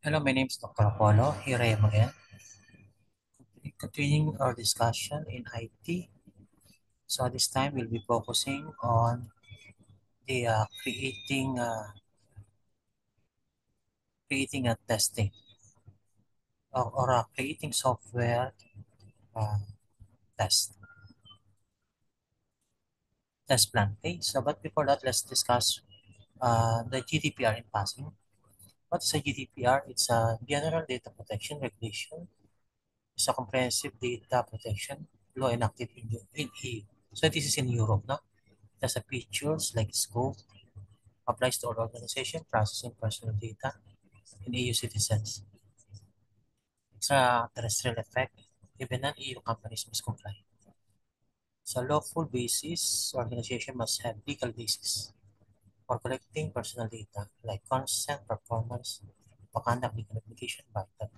Hello, my name is Dr. Apollo. Here I am again, continuing our discussion in IT. So this time we'll be focusing on the creating a testing or creating software uh, test test plan. Okay. So but before that, let's discuss the GDPR in passing. What's a GDPR? It's a General Data Protection Regulation. It's a comprehensive data protection law enacted in EU. So this is in Europe, no? It has a features like scope, applies to all organization processing personal data in EU citizens. Extraterrestrial effect, even non-EU companies must comply. So lawful basis, organization must have legal basis for collecting personal data like consent, performance, or conduct legal application by the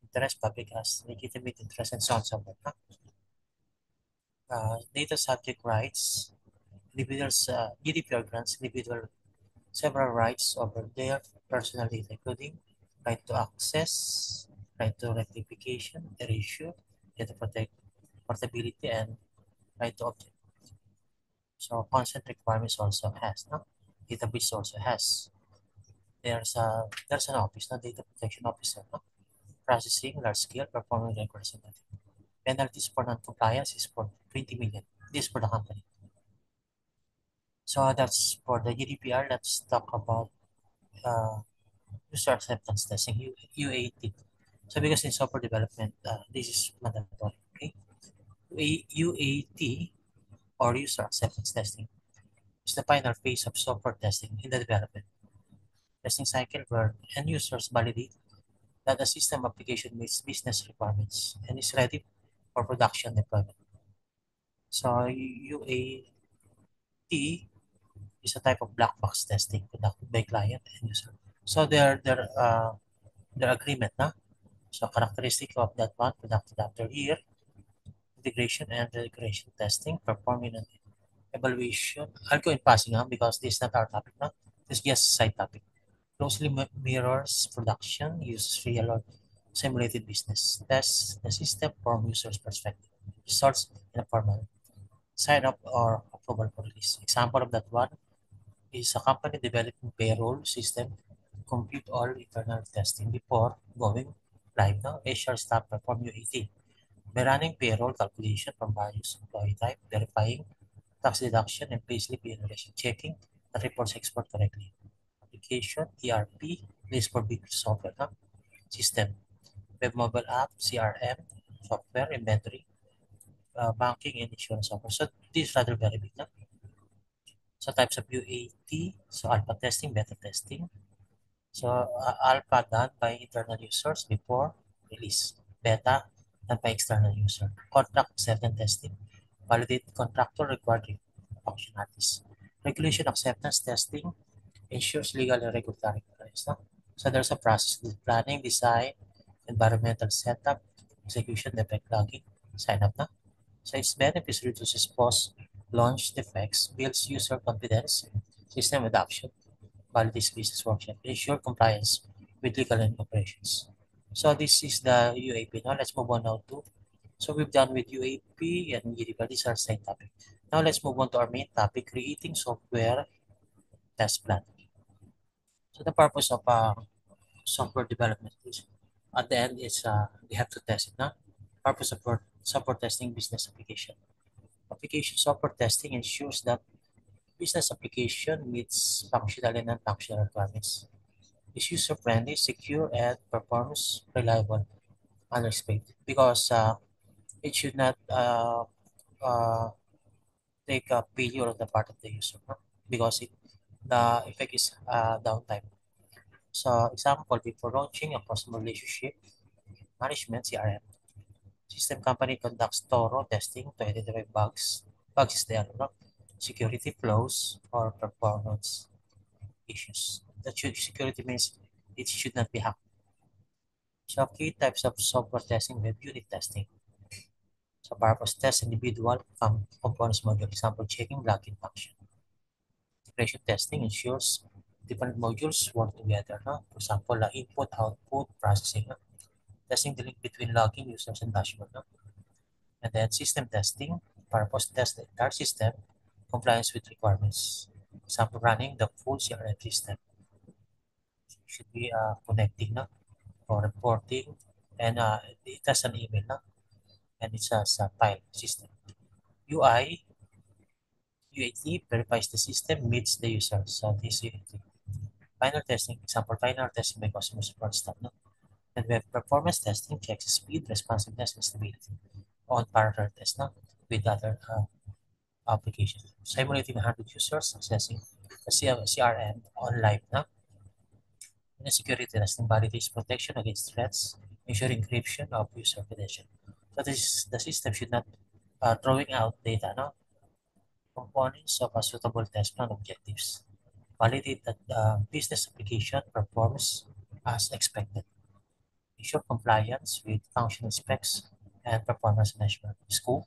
interest public has legitimate interest and so on and so forth. Data subject rights, individuals, GDPR grants individual several rights over their personal data, including right to access, right to rectification, erasure, data portability, and right to object. So consent requirements also has, no? Database also has. There's an office, no? Data protection officer, no? Processing large scale performing records and data. Penalties for non-compliance is for 20 million. This for the company. So that's for the GDPR. Let's talk about uh, user acceptance testing, UAT. So because in software development, this is mandatory. Okay, UAT or user acceptance testing is the final phase of software testing in the development testing cycle where end users validate that the system application meets business requirements and is ready for production deployment. So UAT is a type of black box testing conducted by client and user. So their agreement na. So characteristic of that one conducted after year integration and regression testing performed in an evaluation. I'll go in passing because this is not our topic now. This is just a side topic. Closely mirrors production, uses real or simulated business. Tests the system from user's perspective. Results in a formal sign up or approval for release. Example of that one is a company developing payroll system compute all internal testing before going live now. HR staff perform UAT by running payroll calculation from various employee type, verifying tax deduction and payslip in relation, checking the reports export correctly. Application, ERP, list for big software system, web mobile app, CRM, software, inventory, banking, and insurance software. So this is rather very big. No? So types of UAT, so alpha testing, beta testing. So alpha done by internal users before release. Beta done by external user. Contract acceptance testing. Validate contractor required functionalities. Regulation acceptance testing ensures legal and regulatory compliance. No? So there's a process with planning, design, environmental setup, execution, defect logging, sign up. No? So its benefits reduces post-launch defects, builds user confidence, system adoption, validates business workshop, ensure compliance with legal and operations. So this is the UAP. Now let's move on now to, so we've done with UAP and GDPR. These are side topic. Now let's move on to our main topic, creating software test plan. So the purpose of software development is at the end is we have to test it. Now, purpose of software testing business application. Application software testing ensures that business application meets functional and non-functional requirements. Is user-friendly, secure, and performs reliable under spec because it should not take a failure on the part of the user, no? Because the effect is downtime. So example, before launching a customer relationship management CRM, system company conducts thorough testing to identify bugs is there, no? Security flaws or performance issues. Security means it should not be hacked. So key types of software testing with unit testing. So purpose test individual components module, example checking login function. Integration testing ensures different modules work together. No? For example, input, output, processing. No? Testing the link between login users and dashboard. No? And then system testing, purpose test the entire system, compliance with requirements. Example, running the full CRM system should be connecting no? For reporting, and it has an email no? And it has a file system. UI, UAT verifies the system meets the user. So this UAT. Final testing, example, final testing by customer support staff. No? And we have performance testing, checks speed, responsiveness, and stability on parallel test no? With other applications. Simulating 100 users accessing the CRM on live no? And the security testing validates protection against threats, ensuring encryption of user credentials. So this the system should not throwing out data no? Components of a suitable test plan objectives. Validate that the business application performs as expected. Ensure compliance with functional specs and performance measurement. Scope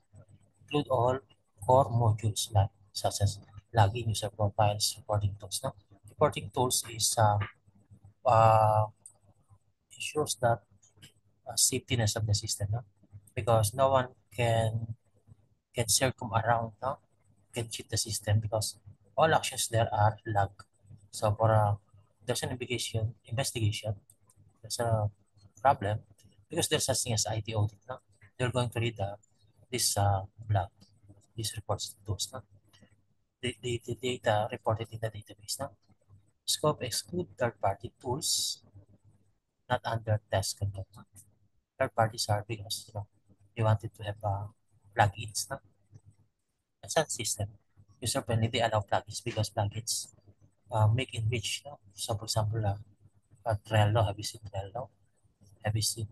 include all core modules like such as login user profiles, reporting tools. No? Reporting tools is uh, ensures that safetyness of the system, no? Because no one can circum around, no? Can cheat the system because all actions there are logged. So for there's an investigation, there's a problem because there's such thing as IT audit. No? They're going to read this log, these reports to us. No? The data reported in the database. No? Scope exclude third-party tools not under test conduct. No? Third parties are because they wanted to have plugins. No? That's a system. User friendly, they allow plugins because plugins make enrich. No? So for example, Trello, have you seen Trello? Have you seen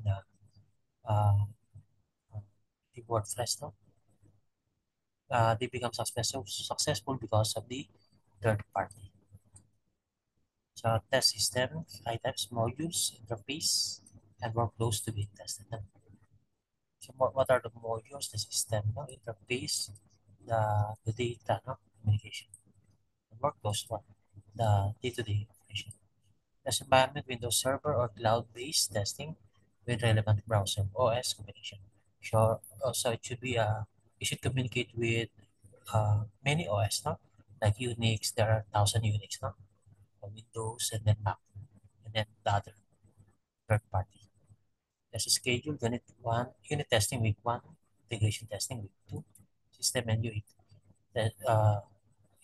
uh, the WordPress? No? They become successful because of the third party. So test system, items, modules, interface, and workflows to be tested. So what are the modules? The system, no? Interface, the data, no? Communication. And workflows, what? The day-to-day operation. Test environment, Windows Server or cloud-based testing with relevant browser OS combination. So also it should be you should communicate with many OS, no? Like Unix, there are 1,000 Unix, no? Windows and then Mac, and then the other third party. There's a schedule, unit testing week one, integration testing week two, system and UAT. Then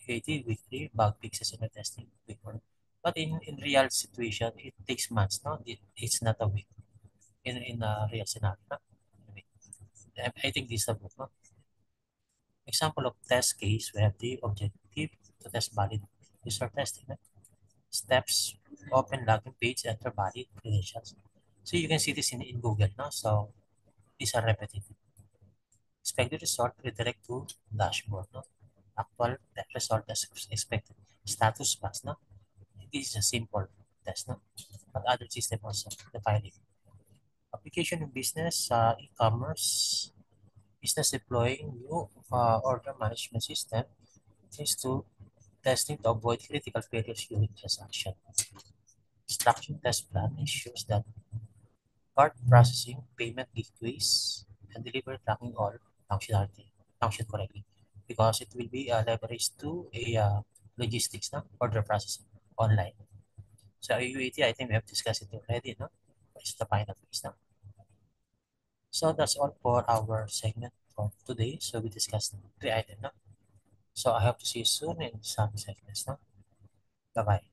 UAT week three, bug fixes and testing week one. But in real situation, it takes months, no? It's not a week in a real scenario. No? Anyway, I think this is a book. No? Example of test case, we have the objective to test valid user testing. No? Steps, open login page, enter valid credentials. So you can see this in Google. No? So these are repetitive. Expected result, redirect to dashboard. No? Actual result as expected. Status pass. No? This is a simple test. No? But other system also define it. Application in business, e-commerce, business deploying new order management system is to testing to avoid critical failures during transaction. Structured test plan ensures that card processing, payment gateways, and delivery tracking all functionality function correctly because it will be leveraged to a logistics no? Order processing online. So UAT, I think we have discussed it already, no? It's the final phase now. So that's all for our segment for today. So we discussed three items, no? So I hope to see you soon in some segments, no? Bye-bye.